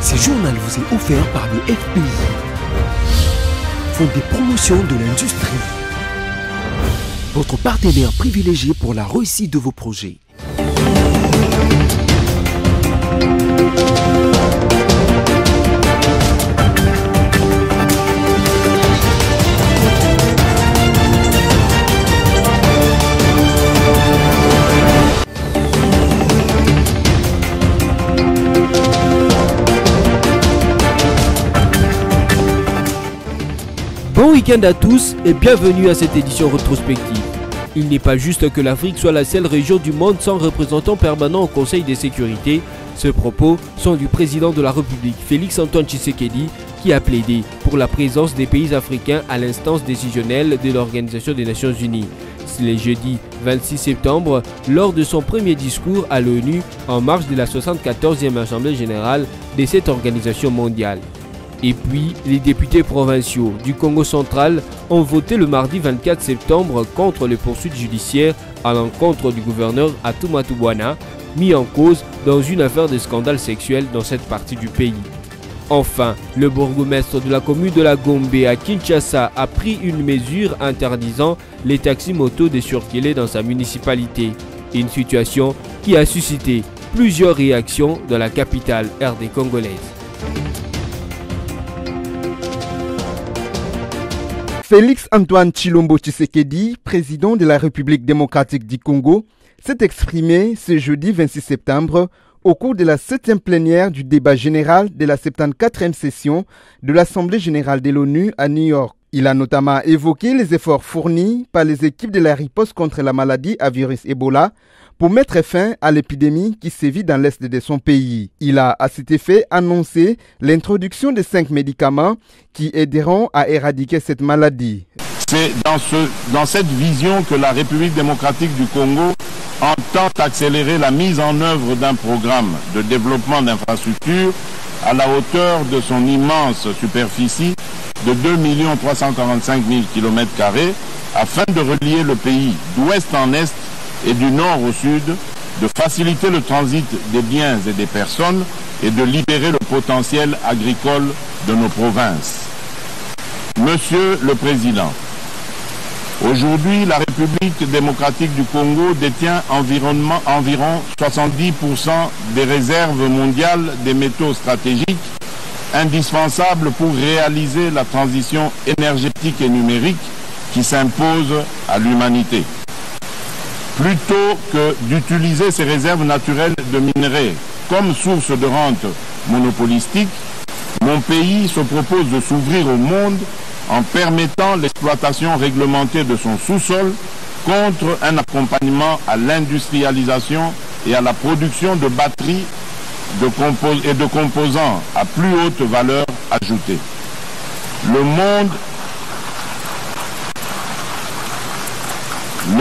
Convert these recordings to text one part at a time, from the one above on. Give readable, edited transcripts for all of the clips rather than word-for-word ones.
Ce journal vous est offert par le FPI, Fonds de promotion de l'industrie, votre partenaire privilégié pour la réussite de vos projets. Bon week-end à tous et bienvenue à cette édition rétrospective. Il n'est pas juste que l'Afrique soit la seule région du monde sans représentant permanent au Conseil de sécurité. Ces propos sont du président de la République, Félix Antoine Tshisekedi, qui a plaidé pour la présence des pays africains à l'instance décisionnelle de l'Organisation des Nations Unies. C'est le jeudi 26 septembre, lors de son premier discours à l'ONU en marge de la 74e Assemblée générale de cette organisation mondiale. Et puis, les députés provinciaux du Congo central ont voté le mardi 24 septembre contre les poursuites judiciaires à l'encontre du gouverneur Atumatu Bwana, mis en cause dans une affaire de scandale sexuel dans cette partie du pays. Enfin, le bourgmestre de la commune de la Gombe à Kinshasa a pris une mesure interdisant les taxis-motos de circuler dans sa municipalité. Une situation qui a suscité plusieurs réactions dans la capitale RD congolaise. Félix Antoine Tshilombo Tshisekedi, président de la République démocratique du Congo, s'est exprimé ce jeudi 26 septembre au cours de la 7e plénière du débat général de la 74e session de l'Assemblée générale de l'ONU à New York. Il a notamment évoqué les efforts fournis par les équipes de la riposte contre la maladie à virus Ebola pour mettre fin à l'épidémie qui sévit dans l'est de son pays. Il a à cet effet annoncé l'introduction de 5 médicaments qui aideront à éradiquer cette maladie. C'est dans cette vision que la République démocratique du Congo entend accélérer la mise en œuvre d'un programme de développement d'infrastructures à la hauteur de son immense superficie de 2 345 000 km² afin de relier le pays d'ouest en est et du nord au sud, de faciliter le transit des biens et des personnes et de libérer le potentiel agricole de nos provinces. Monsieur le Président, aujourd'hui, la République démocratique du Congo détient environ 70% des réserves mondiales des métaux stratégiques indispensables pour réaliser la transition énergétique et numérique qui s'impose à l'humanité. Plutôt que d'utiliser ces réserves naturelles de minerais comme source de rente monopolistique, mon pays se propose de s'ouvrir au monde en permettant l'exploitation réglementée de son sous-sol contre un accompagnement à l'industrialisation et à la production de batteries et de composants à plus haute valeur ajoutée. Le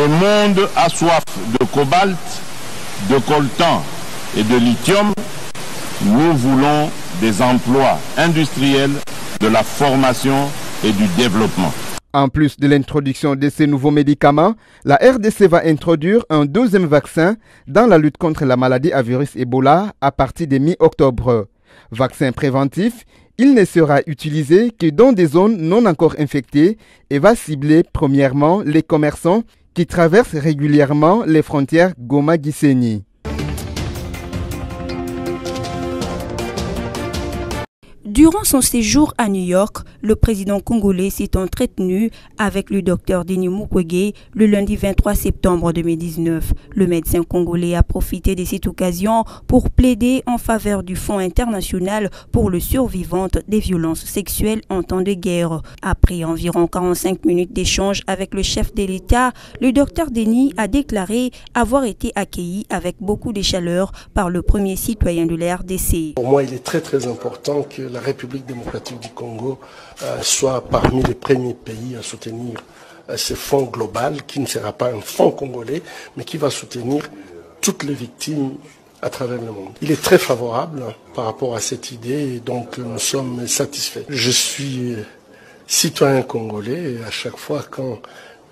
monde a soif de cobalt, de coltan et de lithium. Nous voulons des emplois industriels, de la formation et du développement. En plus de l'introduction de ces nouveaux médicaments, la RDC va introduire un 2e vaccin dans la lutte contre la maladie à virus Ebola à partir de mi-octobre. Vaccin préventif, il ne sera utilisé que dans des zones non encore infectées et va cibler premièrement les commerçants qui traversent régulièrement les frontières Goma-Gisenyi. Durant son séjour à New York, le président congolais s'est entretenu avec le docteur Denis Mukwege le lundi 23 septembre 2019. Le médecin congolais a profité de cette occasion pour plaider en faveur du Fonds international pour le survivant des violences sexuelles en temps de guerre. Après environ 45 minutes d'échange avec le chef de l'État, le docteur Denis a déclaré avoir été accueilli avec beaucoup de chaleur par le premier citoyen de la RDC. Pour moi, il est très important que la République démocratique du Congo soit parmi les premiers pays à soutenir ce fonds global qui ne sera pas un fonds congolais, mais qui va soutenir toutes les victimes à travers le monde. Il est très favorable par rapport à cette idée et donc nous sommes satisfaits. Je suis citoyen congolais et à chaque fois quand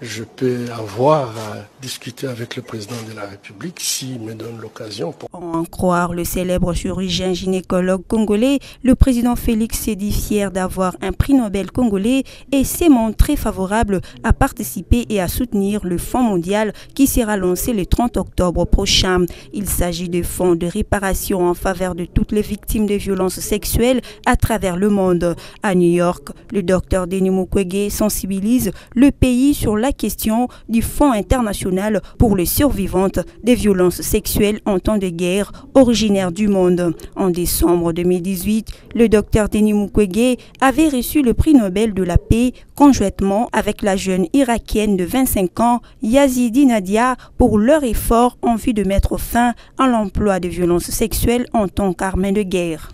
je peux avoir à discuter avec le président de la République s'il me donne l'occasion. Pour en croire le célèbre chirurgien gynécologue congolais, le président Félix s'est dit fier d'avoir un prix Nobel congolais et s'est montré favorable à participer et à soutenir le Fonds mondial qui sera lancé le 30 octobre prochain. Il s'agit de fonds de réparation en faveur de toutes les victimes de violences sexuelles à travers le monde. À New York, le docteur Denis Mukwege sensibilise le pays sur la question du Fonds international pour les survivantes des violences sexuelles en temps de guerre originaires du monde. En décembre 2018, le docteur Denis Mukwege avait reçu le prix Nobel de la paix conjointement avec la jeune irakienne de 25 ans, Yazidi Nadia, pour leur effort en vue de mettre fin à l'emploi de violences sexuelles en tant qu'arme de guerre.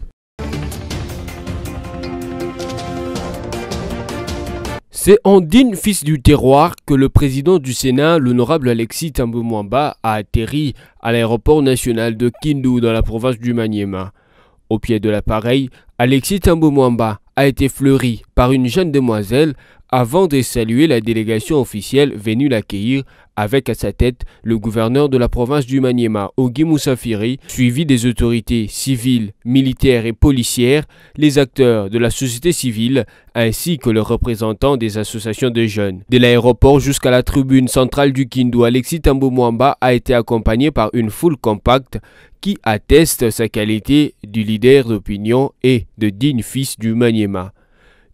C'est en digne fils du terroir que le président du Sénat, l'honorable Alexis Thambwe Mwamba, a atterri à l'aéroport national de Kindu dans la province du Maniema. Au pied de l'appareil, Alexis Thambwe Mwamba a été fleuri par une jeune demoiselle avant de saluer la délégation officielle venue l'accueillir avec à sa tête le gouverneur de la province du Maniema, Ogi Musafiri, suivi des autorités civiles, militaires et policières, les acteurs de la société civile ainsi que le représentant des associations de jeunes. De l'aéroport jusqu'à la tribune centrale du Kindu, Alexis Thambwe Mwamba a été accompagné par une foule compacte qui atteste sa qualité du leader d'opinion et de digne fils du Maniema.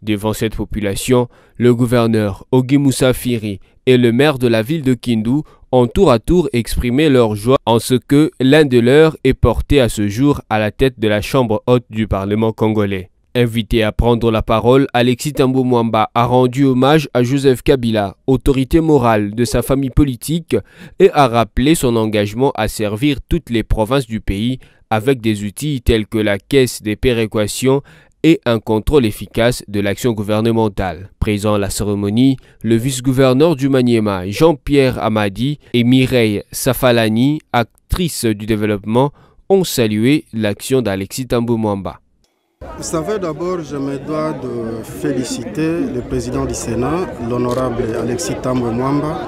Devant cette population, le gouverneur Ogi Musafiri et le maire de la ville de Kindu ont tour à tour exprimé leur joie en ce que l'un de leurs est porté à ce jour à la tête de la chambre haute du Parlement congolais. Invité à prendre la parole, Alexis Thambwe Mwamba a rendu hommage à Joseph Kabila, autorité morale de sa famille politique, et a rappelé son engagement à servir toutes les provinces du pays avec des outils tels que la caisse des péréquations et un contrôle efficace de l'action gouvernementale. Présent à la cérémonie, le vice-gouverneur du Maniema, Jean-Pierre Amadi, et Mireille Safalani, actrice du développement, ont salué l'action d'Alexis Thambwe Mwamba. Vous savez, d'abord, je me dois de féliciter le président du Sénat, l'honorable Alexis Thambwe Mwamba,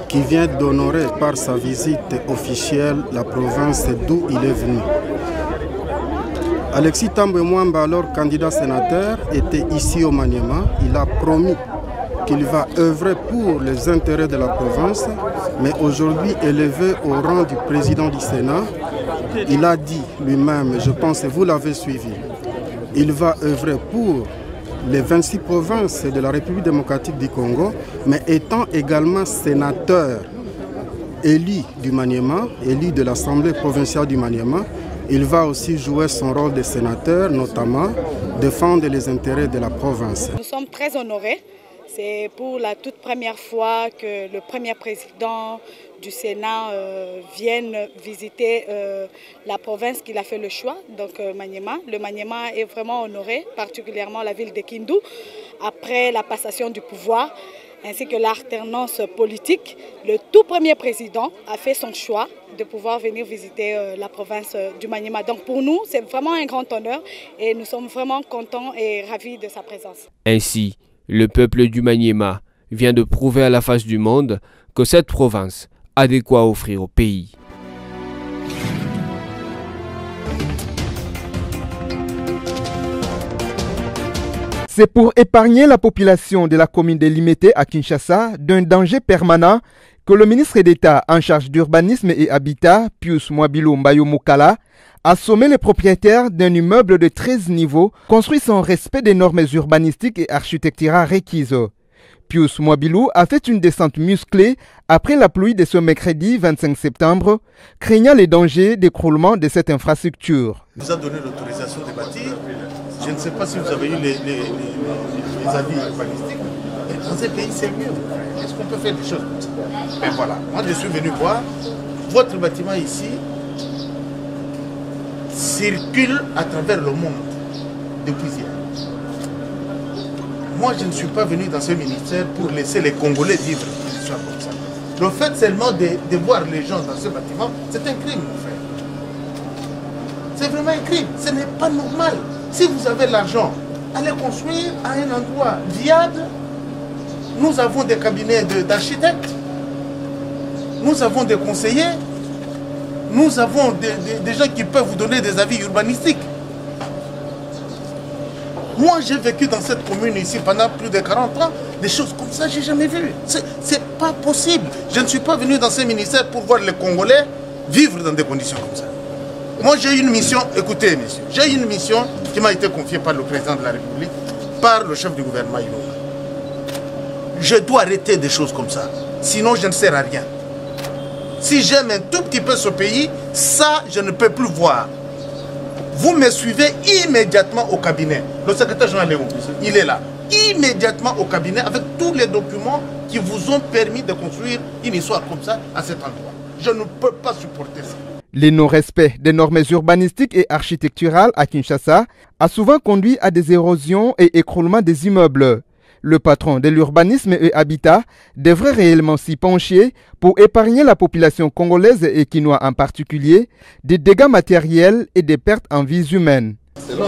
qui vient d'honorer par sa visite officielle la province d'où il est venu. Alexis Thambwe Mwamba, alors candidat sénateur, était ici au Maniema. Il a promis qu'il va œuvrer pour les intérêts de la province, mais aujourd'hui élevé au rang du président du Sénat, il a dit lui-même, je pense que vous l'avez suivi, il va œuvrer pour les 26 provinces de la République démocratique du Congo, mais étant également sénateur élu du Maniema, élu de l'Assemblée provinciale du Maniema, il va aussi jouer son rôle de sénateur, notamment défendre les intérêts de la province. Nous sommes très honorés. C'est pour la toute première fois que le premier président du Sénat vienne visiter la province qu'il a fait le choix, donc Maniema. Le Maniema est vraiment honoré, particulièrement la ville de Kindu, après la passation du pouvoir ainsi que l'alternance politique. Le tout premier président a fait son choix de pouvoir venir visiter la province du Maniema. Donc pour nous, c'est vraiment un grand honneur et nous sommes vraiment contents et ravis de sa présence. Ainsi, le peuple du Maniema vient de prouver à la face du monde que cette province a de quoi offrir au pays. C'est pour épargner la population de la commune de Limete à Kinshasa d'un danger permanent que le ministre d'État en charge d'urbanisme et habitat, Pius Mwabilo Mbayo Mokala, a sommé les propriétaires d'un immeuble de 13 niveaux construit sans respect des normes urbanistiques et architecturales requises. Pius Mwabilo a fait une descente musclée après la pluie de ce mercredi 25 septembre, craignant les dangers d'écroulement de cette infrastructure. Il nous a donné l'autorisation de bâtir. Je ne sais pas si vous avez eu les avis urbanistiques. Dans ces pays, c'est mieux. Est-ce qu'on peut faire des choses comme ça? Mais voilà, moi je suis venu voir. Votre bâtiment ici circule à travers le monde depuis hier. Moi, je ne suis pas venu dans ce ministère pour laisser les Congolais vivre une histoire comme ça. Le fait seulement de voir les gens dans ce bâtiment, c'est un crime, mon frère. C'est vraiment un crime. Ce n'est pas normal. Si vous avez l'argent, allez construire à un endroit viable. Nous avons des cabinets d'architectes, nous avons des conseillers, nous avons des gens qui peuvent vous donner des avis urbanistiques. Moi, j'ai vécu dans cette commune ici pendant plus de 40 ans. Des choses comme ça, je n'ai jamais vu. C'est pas possible. Je ne suis pas venu dans ce ministère pour voir les Congolais vivre dans des conditions comme ça. Moi, j'ai une mission, écoutez, messieurs, j'ai une mission qui m'a été confiée par le président de la République, par le chef du gouvernement Ilonga. Je dois arrêter des choses comme ça. Sinon, je ne sers à rien. Si j'aime un tout petit peu ce pays, ça, je ne peux plus voir. Vous me suivez immédiatement au cabinet. Le secrétaire général Léon, il est là. Immédiatement au cabinet avec tous les documents qui vous ont permis de construire une histoire comme ça à cet endroit. Je ne peux pas supporter ça. Le non-respect des normes urbanistiques et architecturales à Kinshasa a souvent conduit à des érosions et écroulements des immeubles. Le patron de l'urbanisme et habitat devrait réellement s'y pencher pour épargner la population congolaise et quinois en particulier des dégâts matériels et des pertes en vies humaines. Non.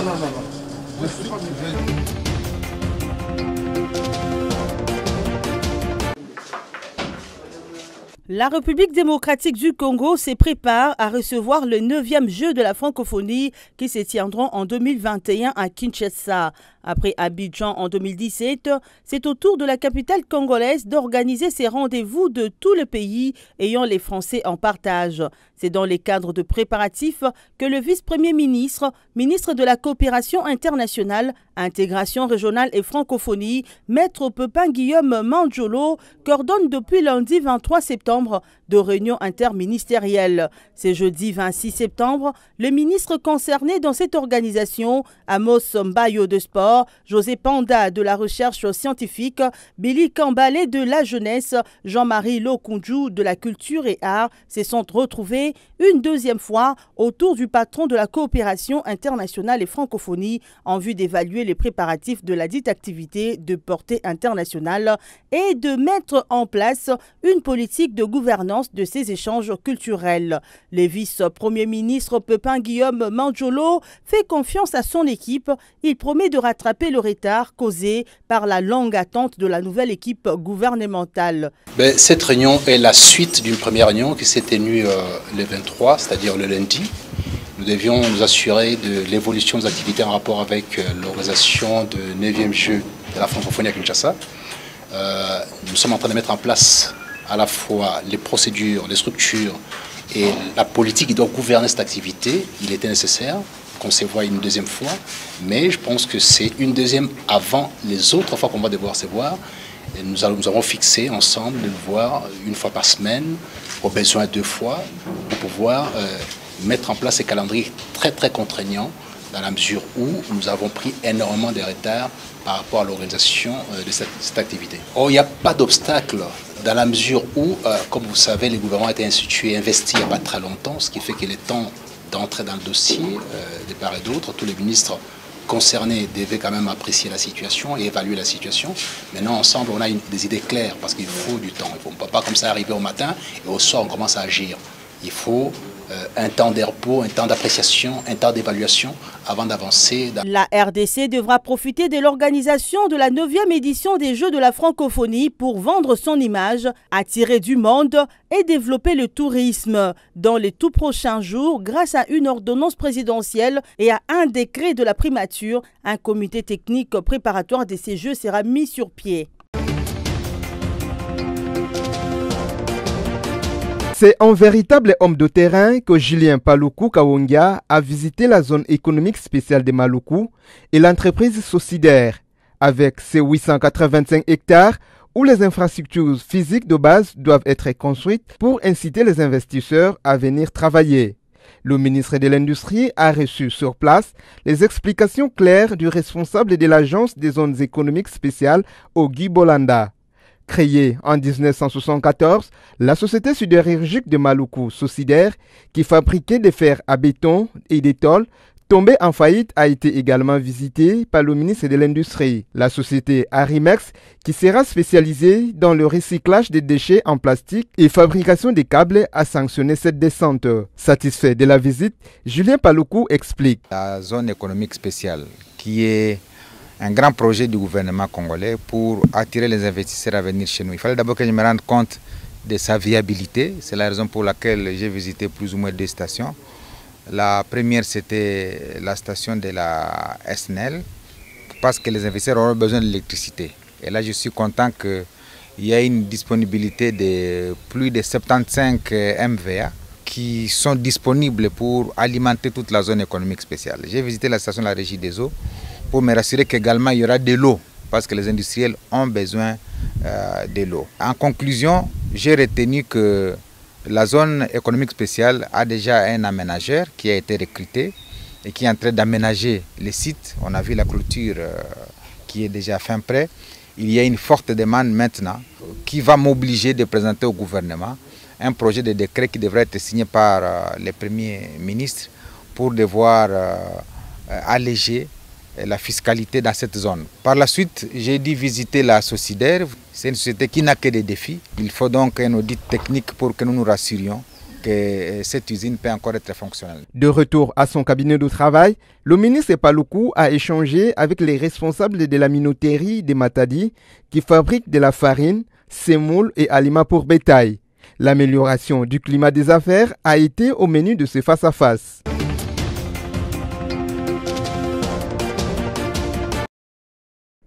La République démocratique du Congo se prépare à recevoir le 9e jeu de la francophonie qui se tiendront en 2021 à Kinshasa. Après Abidjan en 2017, c'est au tour de la capitale congolaise d'organiser ces rendez-vous de tout le pays ayant les Français en partage. C'est dans les cadres de préparatifs que le vice-premier ministre, ministre de la coopération internationale, intégration régionale et francophonie, Maître Pepin Guillaume Mandjolo, coordonne depuis lundi 23 septembre de réunions interministérielles. C'est jeudi 26 septembre, le ministre concerné dans cette organisation, Amos Mbayo de Sport, José Panda de la recherche scientifique, Billy Kambale de la jeunesse, Jean-Marie Lokunju de la culture et art se sont retrouvés une deuxième fois autour du patron de la coopération internationale et francophonie en vue d'évaluer les préparatifs de la dite activité de portée internationale et de mettre en place une politique de gouvernance de ces échanges culturels. Le vice-premier ministre Pepin Guillaume Mandjolo fait confiance à son équipe. Il promet de rattraper le retard causé par la longue attente de la nouvelle équipe gouvernementale. Cette réunion est la suite d'une première réunion qui s'est tenue le 23, c'est-à-dire le lundi. Nous devions nous assurer de l'évolution des activités en rapport avec l'organisation du 9e jeu de la francophonie à Kinshasa. Nous sommes en train de mettre en place à la fois les procédures, les structures et la politique qui doit gouverner cette activité. Il était nécessaire qu'on se voit une deuxième fois, mais je pense que c'est une deuxième avant les autres fois qu'on va devoir se voir. Et nous avons fixé ensemble de le voir une fois par semaine, au besoin 2 fois, pour pouvoir mettre en place ces calendriers très contraignants dans la mesure où nous avons pris énormément de retard par rapport à l'organisation de cette activité. Il n'y a pas d'obstacle dans la mesure où, comme vous savez, le gouvernement a été institué, investi il n'y a pas très longtemps, ce qui fait qu'il est temps d'entrer dans le dossier de part et d'autre. Tous les ministres concernés devaient quand même apprécier la situation et évaluer la situation. Maintenant, ensemble, on a des idées claires parce qu'il faut du temps. On ne peut pas comme ça arriver au matin et au soir, on commence à agir. Il faut un temps de repos, un temps d'appréciation, un temps d'évaluation avant d'avancer. La RDC devra profiter de l'organisation de la 9e édition des Jeux de la francophonie pour vendre son image, attirer du monde et développer le tourisme. Dans les tout prochains jours, grâce à une ordonnance présidentielle et à un décret de la primature, un comité technique préparatoire de ces Jeux sera mis sur pied. C'est un véritable homme de terrain que Julien Paluku Kawonga a visité la zone économique spéciale de Maluku et l'entreprise Socidaire, avec ses 885 hectares où les infrastructures physiques de base doivent être construites pour inciter les investisseurs à venir travailler. Le ministre de l'Industrie a reçu sur place les explications claires du responsable de l'Agence des zones économiques spéciales, Ogi Bolanda. Créée en 1974, la société sidérurgique de Maluku, Socidaire, qui fabriquait des fers à béton et des tôles, tombée en faillite, a été également visitée par le ministre de l'Industrie. La société Arimex, qui sera spécialisée dans le recyclage des déchets en plastique et fabrication des câbles, a sanctionné cette descente. Satisfait de la visite, Julien Paluku explique. La zone économique spéciale, qui est un grand projet du gouvernement congolais pour attirer les investisseurs à venir chez nous. Il fallait d'abord que je me rende compte de sa viabilité. C'est la raison pour laquelle j'ai visité plus ou moins 2 stations. La première, c'était la station de la SNEL, parce que les investisseurs auront besoin d'électricité. Et là, je suis content qu'il y ait une disponibilité de plus de 75 MVA qui sont disponibles pour alimenter toute la zone économique spéciale. J'ai visité la station de la Régie des eaux pour me rassurer qu'également il y aura de l'eau, parce que les industriels ont besoin de l'eau. En conclusion, j'ai retenu que la zone économique spéciale a déjà un aménageur qui a été recruté et qui est en train d'aménager les sites. On a vu la clôture qui est déjà fin prêt. Il y a une forte demande maintenant qui va m'obliger de présenter au gouvernement un projet de décret qui devrait être signé par le Premier ministre pour devoir alléger la fiscalité dans cette zone. Par la suite, j'ai dû visiter la Socider. C'est une société qui n'a que des défis. Il faut donc un audit technique pour que nous nous rassurions que cette usine peut encore être fonctionnelle. De retour à son cabinet de travail, le ministre Paluku a échangé avec les responsables de la minoterie de Matadi qui fabriquent de la farine, semoule et aliments pour bétail. L'amélioration du climat des affaires a été au menu de ce face-à-face.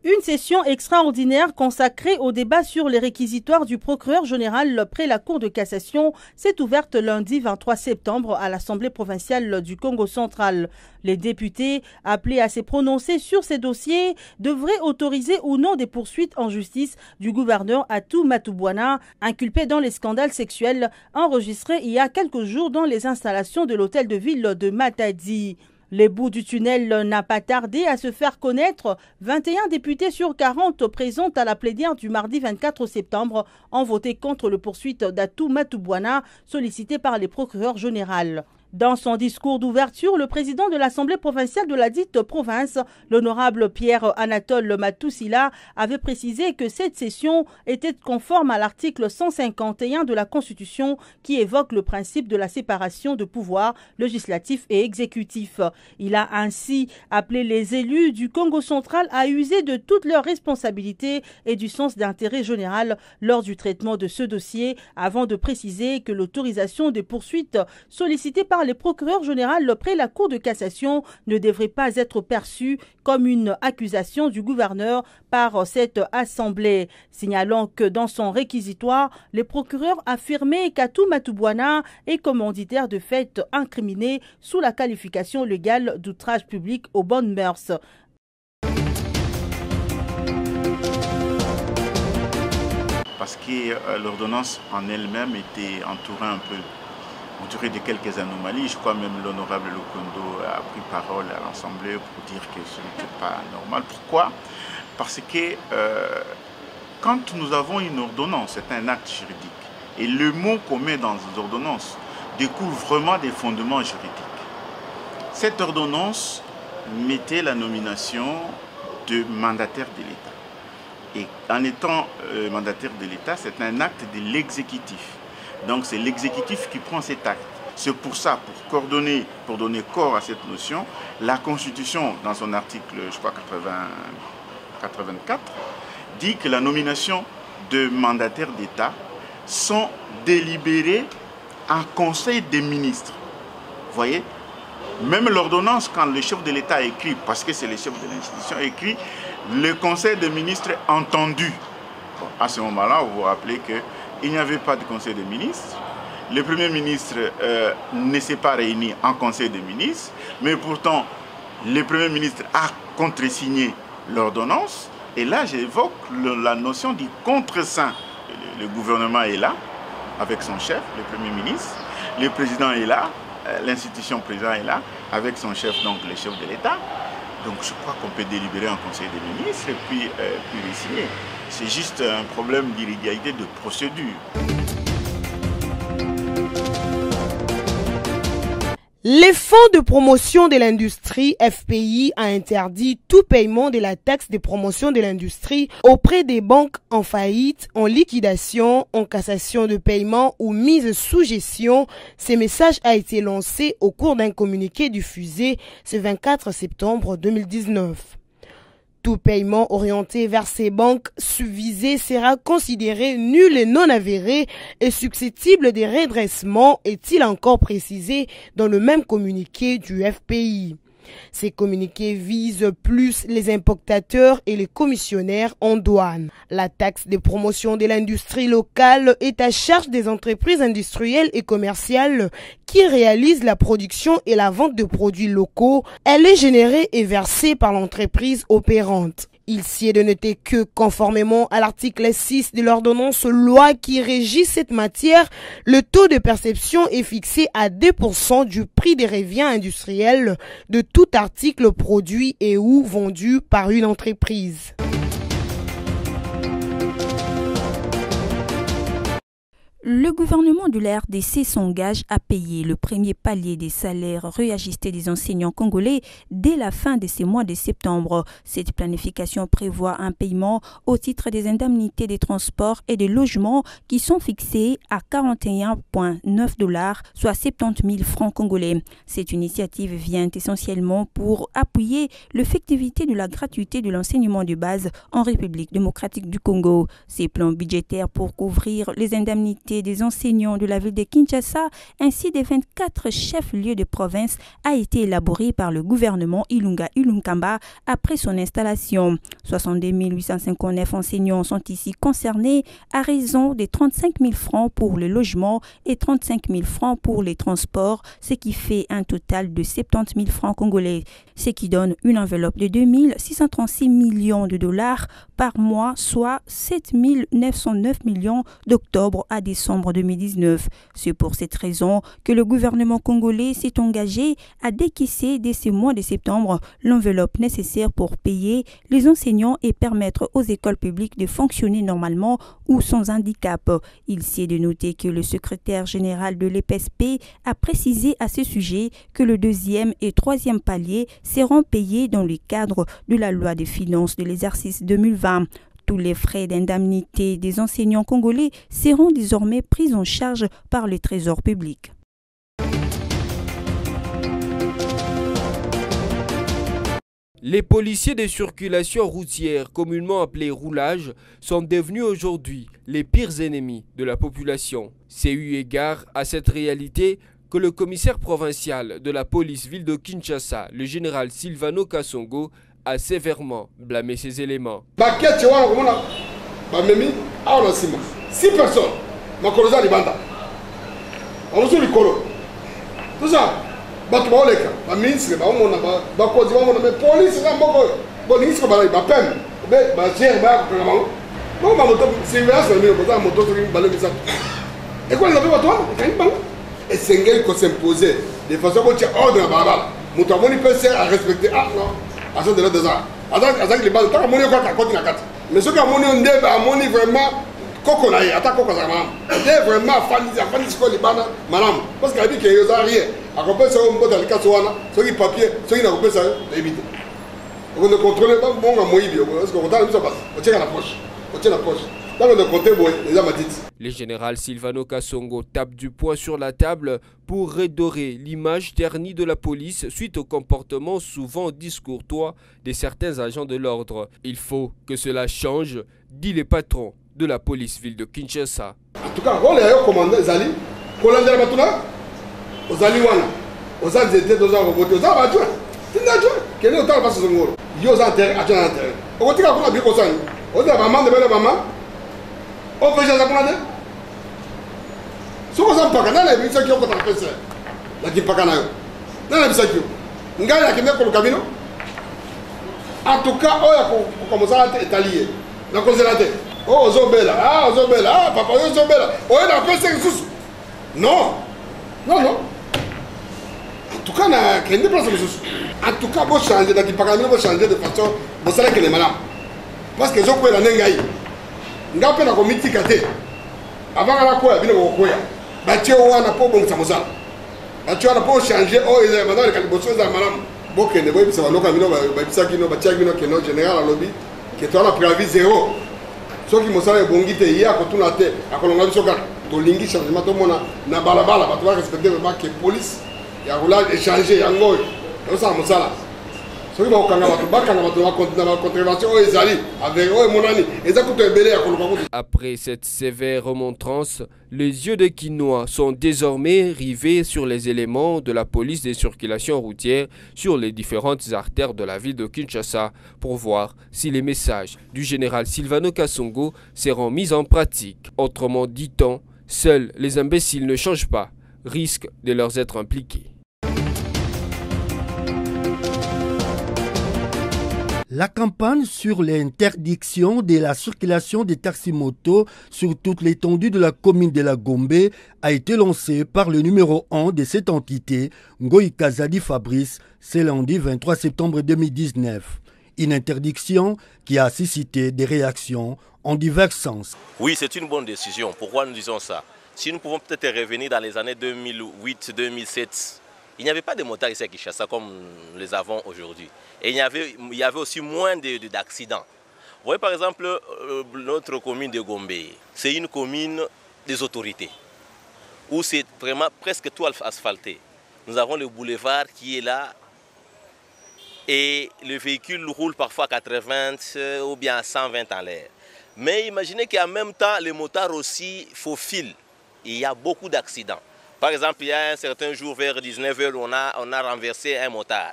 Une session extraordinaire consacrée au débat sur les réquisitoires du procureur général près la Cour de cassation s'est ouverte lundi 23 septembre à l'Assemblée provinciale du Congo central. Les députés, appelés à se prononcer sur ces dossiers, devraient autoriser ou non des poursuites en justice du gouverneur Atou Matubwana, inculpé dans les scandales sexuels enregistrés il y a quelques jours dans les installations de l'hôtel de ville de Matadi. Les bouts du tunnel n'a pas tardé à se faire connaître. 21 députés sur 40 présents à la plénière du mardi 24 septembre ont voté contre le poursuite d'Atou Matubwana sollicité par les procureurs généraux. Dans son discours d'ouverture, le président de l'Assemblée provinciale de la dite province, l'honorable Pierre-Anatole Matousila, avait précisé que cette session était conforme à l'article 151 de la Constitution qui évoque le principe de la séparation de pouvoirs législatif et exécutif. Il a ainsi appelé les élus du Congo central à user de toutes leurs responsabilités et du sens d'intérêt général lors du traitement de ce dossier, avant de préciser que l'autorisation des poursuites sollicitées par les procureurs généraux près la Cour de cassation ne devrait pas être perçue comme une accusation du gouverneur par cette assemblée. Signalant que dans son réquisitoire, les procureurs affirmaient qu'Atou Matubwana est commanditaire de fait incriminé sous la qualification légale d'outrage public aux bonnes mœurs. Parce que l'ordonnance en elle-même était entourée de quelques anomalies. Je crois même l'honorable Lokondo a pris parole à l'Assemblée pour dire que ce n'était pas normal. Pourquoi? Parce que quand nous avons une ordonnance, c'est un acte juridique. Et le mot qu'on met dans les ordonnances découle vraiment des fondements juridiques. Cette ordonnance mettait la nomination de mandataire de l'État. Et en étant mandataire de l'État, c'est un acte de l'exécutif. Donc c'est l'exécutif qui prend cet acte. C'est pour ça, pour donner corps à cette notion, la Constitution, dans son article, je crois, 84, dit que la nomination de mandataires d'État sont délibérées en Conseil des ministres. Vous voyez? Même l'ordonnance, quand le chef de l'État écrit, parce que c'est le chef de l'institution, écrit, le Conseil des ministres entendu. Bon, à ce moment-là, vous vous rappelez que il n'y avait pas de conseil des ministres. Le Premier ministre ne s'est pas réuni en conseil des ministres, mais pourtant, le Premier ministre a contresigné l'ordonnance. Et là, j'évoque la notion du contre-saint. Le gouvernement est là, avec son chef, le Premier ministre. Le président est là, l'institution président est là, avec son chef, donc le chef de l'État. Donc je crois qu'on peut délibérer en conseil des ministres et puis les signer. C'est juste un problème d'illégalité de procédure. Les fonds de promotion de l'industrie FPI a interdit tout paiement de la taxe de promotion de l'industrie auprès des banques en faillite, en liquidation, en cassation de paiement ou mise sous gestion. Ce message a été lancé au cours d'un communiqué diffusé ce 24 septembre 2019. Tout paiement orienté vers ces banques subvisées sera considéré nul et non avéré et susceptible de redressement, est-il encore précisé dans le même communiqué du FPI. Ces communiqués visent plus les importateurs et les commissionnaires en douane. La taxe de promotion de l'industrie locale est à charge des entreprises industrielles et commerciales qui réalisent la production et la vente de produits locaux. Elle est générée et versée par l'entreprise opérante. Il s'y est de noter que, conformément à l'article 6 de l'ordonnance loi qui régit cette matière, le taux de perception est fixé à 2% du prix des revient industriels de tout article produit et ou vendu par une entreprise. Le gouvernement de la RDC s'engage à payer le premier palier des salaires réajustés des enseignants congolais dès la fin de ce mois de septembre. Cette planification prévoit un paiement au titre des indemnités des transports et des logements qui sont fixés à 41,9 $, soit 70 000 francs congolais. Cette initiative vient essentiellement pour appuyer l'effectivité de la gratuité de l'enseignement de base en République démocratique du Congo. Ces plans budgétaires pour couvrir les indemnités des enseignants de la ville de Kinshasa ainsi des 24 chefs-lieux de province a été élaboré par le gouvernement Ilunga Ilunkamba après son installation. 62 859 enseignants sont ici concernés à raison de 35 000 francs pour le logement et 35 000 francs pour les transports, ce qui fait un total de 70 000 francs congolais, ce qui donne une enveloppe de 2 636 millions de dollars par mois, soit 7 909 millions d'octobre à décembre 2019. C'est pour cette raison que le gouvernement congolais s'est engagé à décaisser dès ce mois de septembre l'enveloppe nécessaire pour payer les enseignants et permettre aux écoles publiques de fonctionner normalement ou sans handicap. Il s'est de noter que le secrétaire général de l'EPSP a précisé à ce sujet que le deuxième et troisième palier seront payés dans le cadre de la loi des finances de l'exercice 2020. Tous les frais d'indemnité des enseignants congolais seront désormais pris en charge par le Trésor public. Les policiers de circulation routière, communément appelés roulages, sont devenus aujourd'hui les pires ennemis de la population. C'est eu égard à cette réalité que le commissaire provincial de la police ville de Kinshasa, le général Silvano Kasongo, a sévèrement blâmé ces éléments. 6 personnes, tout ça, et c'est qu'on s'imposait de façon à dire ordre à Barabal. Moutamoni peut se respecter. Ah non, à ce de l'autre des arts. Avec les balles, tant qu'on est à côté de la carte. Mais ce qu'on est on vraiment coconaï, attaque coconaï. C'est vraiment fan ce qu'on est banal, madame. Parce qu'elle dit qu'il y a rien. À côté de ça, on peut aller à Katsouana, ceux qui papier, ceux qui n'ont pas ça, éviter. On ne contrôle pas bon à Moïbi, parce qu'on va ça passe. On tient la poche. On tient la poche. Le général Silvano Kasongo tape du poing sur la table pour redorer l'image ternie de la police suite au comportement souvent discourtois de certains agents de l'ordre. Il faut que cela change, dit le patron de la police ville de Kinshasa. En tout cas, on est commandant Zali, Kolandela Batuna, aux Aliwana, aux Anzétés, aux Anrobotés, aux Anrobotés, c'est un adjoint. Quel est le temps de passer ce mot? Il y a aux intérêts, adjoint à l'intérêt. On va dire qu'on a bien consent. On dit à maman de belle maman. On peut jamais apprendre. Si on s'en parle, on a vu ça qui ont fait ça. La qui pas canaille. On a vu ça qui. On gagne qui met pour le camino. En tout cas, on a commencé à être allié. On a considéré. Oh, Zobela, ah, Zobela, ah, papa, Zobela. On a fait ça sous. Non, non, non. En tout cas, on a créé des places sous. En tout cas, on changer. La qui pas canaille, on changer de façon. On sait que les malades. Parce que Zobela la nengaï. Ngape na komiti kate avant la quoi bino koya batio wana po bon samosala batio wana po changer o ile madame le bosso za malam bokende boy bisa banoka bino ba bisa kino ba tia bino keno général lobby que toi la préavis zéro soki mosala e bongite ya ko tuna te akolonga biso ka to lingi changement to mona na balabala ba to respecter vraiment que police ya roulage échanger yango on ça mosala soki bakanga bato na contravention oyo ezali avec oyo emonani eza kutu ebele ya koluka kutu. Après cette sévère remontrance, les yeux des Kinois sont désormais rivés sur les éléments de la police des circulations routières sur les différentes artères de la ville de Kinshasa pour voir si les messages du général Silvano Kasongo seront mis en pratique. Autrement dit-on, seuls les imbéciles ne changent pas, risquent de leur être impliqués. La campagne sur l'interdiction de la circulation des taxis-motos sur toute l'étendue de la commune de la Gombe a été lancée par le numéro 1 de cette entité, Ngoï Kazadi Fabrice, ce lundi 23 septembre 2019. Une interdiction qui a suscité des réactions en divers sens. Oui, c'est une bonne décision. Pourquoi nous disons ça? Si nous pouvons peut-être revenir dans les années 2008-2007, il n'y avait pas de motards ici à Kinshasa comme nous les avons aujourd'hui. Et il y avait aussi moins d'accidents. Vous voyez par exemple notre commune de Gombe, c'est une commune des autorités, où c'est vraiment presque tout asphalté. Nous avons le boulevard qui est là et le véhicule roule parfois à 80 ou bien à 120 en l'air. Mais imaginez qu'en même temps, les motards aussi faufilent. Il y a beaucoup d'accidents. Par exemple, il y a un certain jour vers 19h, on a renversé un motard.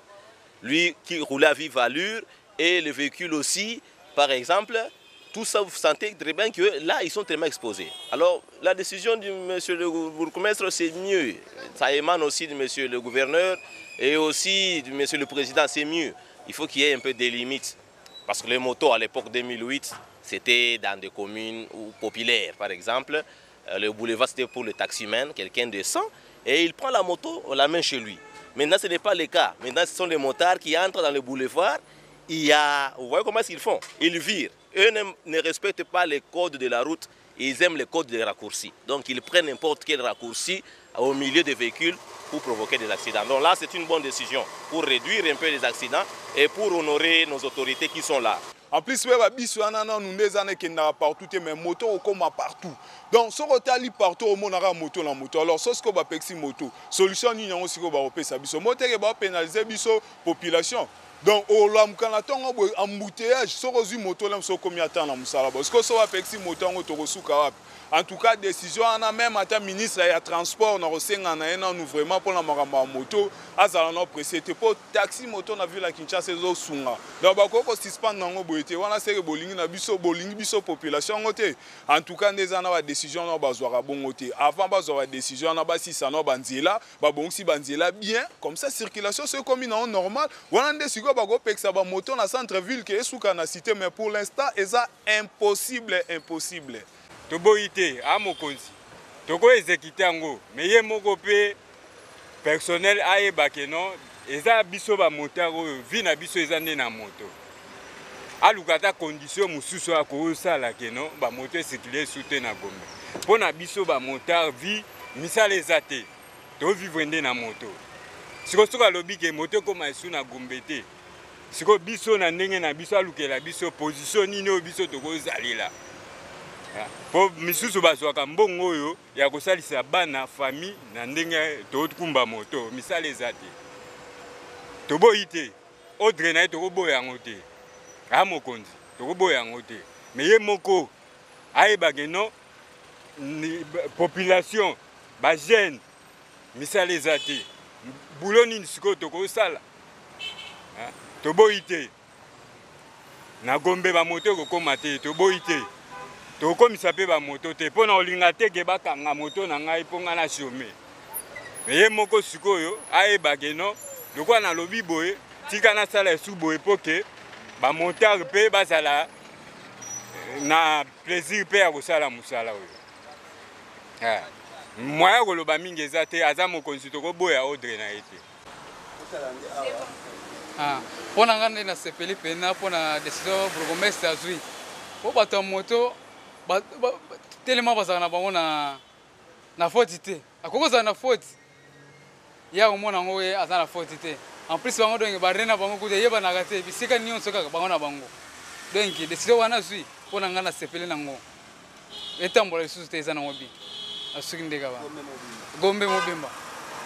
Lui qui roulait à vive allure et le véhicule aussi, par exemple, tout ça, vous sentez très bien que là, ils sont tellement exposés. Alors, la décision du monsieur le bourgmestre, c'est mieux. Ça émane aussi du monsieur le gouverneur et aussi du monsieur le président, c'est mieux. Il faut qu'il y ait un peu des limites. Parce que les motos, à l'époque 2008, c'était dans des communes populaires, par exemple. Le boulevard, c'était pour le taximan, quelqu'un descend, et il prend la moto, on la met chez lui. Maintenant, ce n'est pas le cas. Maintenant, ce sont les motards qui entrent dans le boulevard. Vous voyez comment ils font? Ils virent. Eux ne respectent pas les codes de la route, ils aiment les codes des raccourcis. Donc, ils prennent n'importe quel raccourci au milieu des véhicules pour provoquer des accidents. Donc là, c'est une bonne décision pour réduire un peu les accidents et pour honorer nos autorités qui sont là. En plus, nous avons partout, mais moto comme partout. Donc, si on a partout, on a moto la moto. Alors, si on a une moto, solution ni on aussi ça moto va pénaliser la population. Donc, au Lamkanaton, embouteillage, si on a une moto, on a combien de temps dans Moussala. Parce que si on a une moto, on a en tout cas, décision, on a même un ministre de transport, on a vraiment pour la moto, on a pressé pour taxi moto, on a vu la Kinshasa, c'est Sunga. Donc, on a suspend dans le boîtier, on a fait le bowling, la population. En tout cas, on a une décision, on a besoin bon côté. Avant, on a une décision, on a si ça n'a pas si banzela bien, comme ça, circulation, c'est comme une normal. On a décidé que la moto dans le centre-ville qui est sous la cité, mais pour l'instant, c'est impossible. Toboité à mokonzi toko exécuter ngo mais ye moko pe personnel aye bakeno eza biso ba motaro vi na biso eza nde na moto alukata condition mususu akosala keno ba moto circuler soute na Gombe pona biso ba motar vi misala ezate to vivre nde na moto siko soka lobi ke moto koma esu na Gombe te siko biso na ndenge na biso alukela biso position nini biso toko zalela. Pour misusu bazwaka mbongo oyo ya kosalisa bana famille na ndenge tokumba moto misala ezate toboyi te ordre na tokoboya yango te a mokonzi tokoboya yango te mais ye moko ayebake no population ba jeune misala ezate boulot nini sikoyo tokosala toboyi te na Gombe ba moto kokoma te toboyi te tokomisa pe ba moto te pona olinga te ke bakanga moto na ngai ponga na chome ye moko sikoyo ayebake no lokwa na lobi boye tika na sala esu boye poke ba montard pe bazala na plaisir pe ya kosala musala oyo moya koloba mingi eza te aza mokonzi tokoboya ordre na ye te mpona nga nde nasepeli pena mpona décision bourgmestre azwi po bato ya moto tellement bazala na bango na faute te akokozala na faute ya komona yango ye aza na faute te en plus bango donc barene na bango kuta yebanaka te bisika nyonso kaka bango na bango donc décision wana azwi mpona nga nasepeli nango etambola lisusu te eza nango bi asuki ndeka ba Gombe mobimba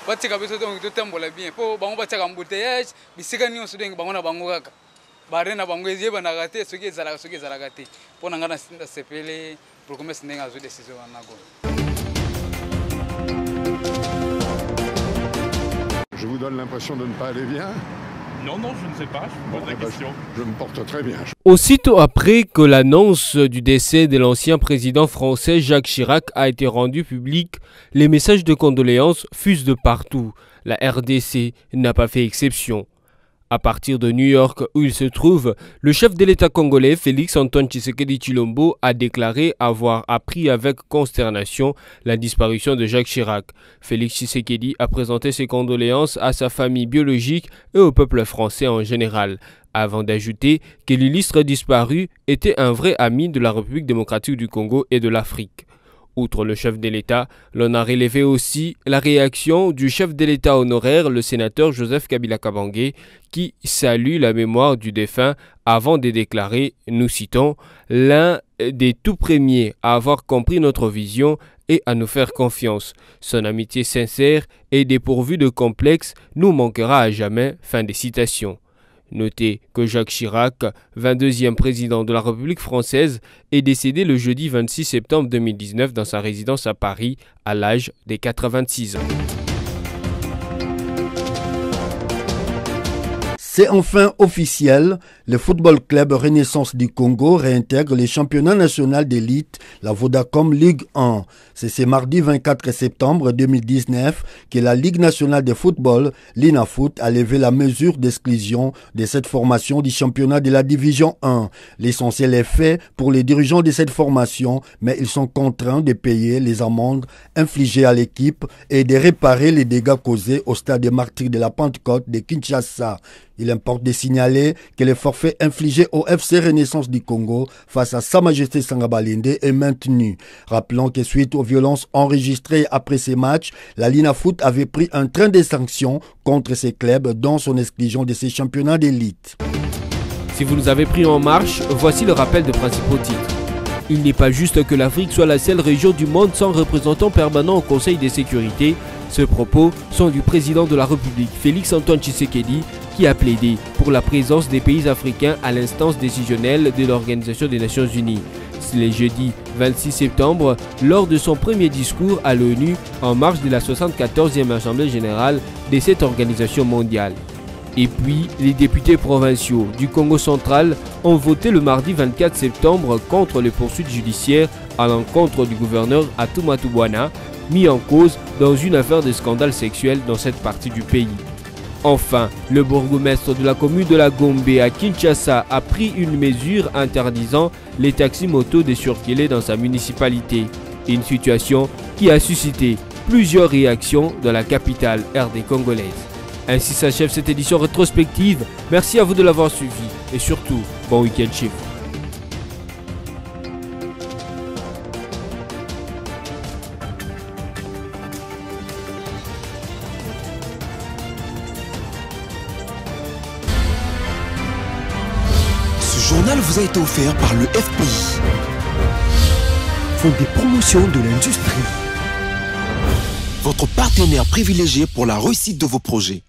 batika biso donc totambola bien po bango batiaka embouteillage bisika nyonso ndenge bango na bango kaka bare na bango ezebanaka te soki ezalaka te mpo na ngai nasepele Burgomestre ndenge azwi décision wana go. Je vous donne l'impression de ne pas aller bien? Non, je ne sais pas, je vous pose la question. Je me porte très bien. Aussitôt après que l'annonce du décès de l'ancien président français Jacques Chirac a été rendue publique, les messages de condoléances fusent de partout. La RDC n'a pas fait exception. À partir de New York, où il se trouve, le chef de l'État congolais, Félix Antoine Tshisekedi Tshilombo, a déclaré avoir appris avec consternation la disparition de Jacques Chirac. Félix Tshisekedi a présenté ses condoléances à sa famille biologique et au peuple français en général, avant d'ajouter que l'illustre disparu était un vrai ami de la République démocratique du Congo et de l'Afrique. Outre le chef de l'État, l'on a relevé aussi la réaction du chef de l'État honoraire, le sénateur Joseph Kabila Kabange, qui salue la mémoire du défunt avant de déclarer, nous citons, « l'un des tout premiers à avoir compris notre vision et à nous faire confiance. Son amitié sincère et dépourvue de complexe nous manquera à jamais. » Fin des citations. Notez que Jacques Chirac, 22e président de la République française, est décédé le jeudi 26 septembre 2019 dans sa résidence à Paris à l'âge de 86 ans. C'est enfin officiel, le Football Club Renaissance du Congo réintègre les championnats nationaux d'élite, la Vodacom Ligue 1. C'est ce mardi 24 septembre 2019 que la Ligue nationale de football, l'INAFoot, a levé la mesure d'exclusion de cette formation du championnat de la Division 1. L'essentiel est fait pour les dirigeants de cette formation, mais ils sont contraints de payer les amendes infligées à l'équipe et de réparer les dégâts causés au stade des Martyrs de la Pentecôte de Kinshasa. Il importe de signaler que le forfait infligé au FC Renaissance du Congo face à Sa Majesté Sangabalinde est maintenu. Rappelons que suite aux violences enregistrées après ces matchs, la LINAFoot avait pris un train de sanctions contre ces clubs, dont son exclusion de ces championnats d'élite. Si vous nous avez pris en marche, voici le rappel de principaux titres. Il n'est pas juste que l'Afrique soit la seule région du monde sans représentant permanent au Conseil de sécurité. Ces propos sont du président de la République, Félix Antoine Tshisekedi, qui a plaidé pour la présence des pays africains à l'instance décisionnelle de l'Organisation des Nations Unies. C'est le jeudi 26 septembre, lors de son premier discours à l'ONU en marge de la 74e Assemblée générale de cette organisation mondiale. Et puis, les députés provinciaux du Congo central ont voté le mardi 24 septembre contre les poursuites judiciaires à l'encontre du gouverneur Atumatu Bwana, mis en cause dans une affaire de scandale sexuel dans cette partie du pays. Enfin, le bourgmestre de la commune de la Gombe à Kinshasa a pris une mesure interdisant les taxis-motos de circuler dans sa municipalité. Une situation qui a suscité plusieurs réactions dans la capitale RD congolaise. Ainsi s'achève cette édition rétrospective. Merci à vous de l'avoir suivi et surtout, bon week-end chez vous. Ce journal vous a été offert par le FPI, Fonds des promotions de l'industrie, votre partenaire privilégié pour la réussite de vos projets.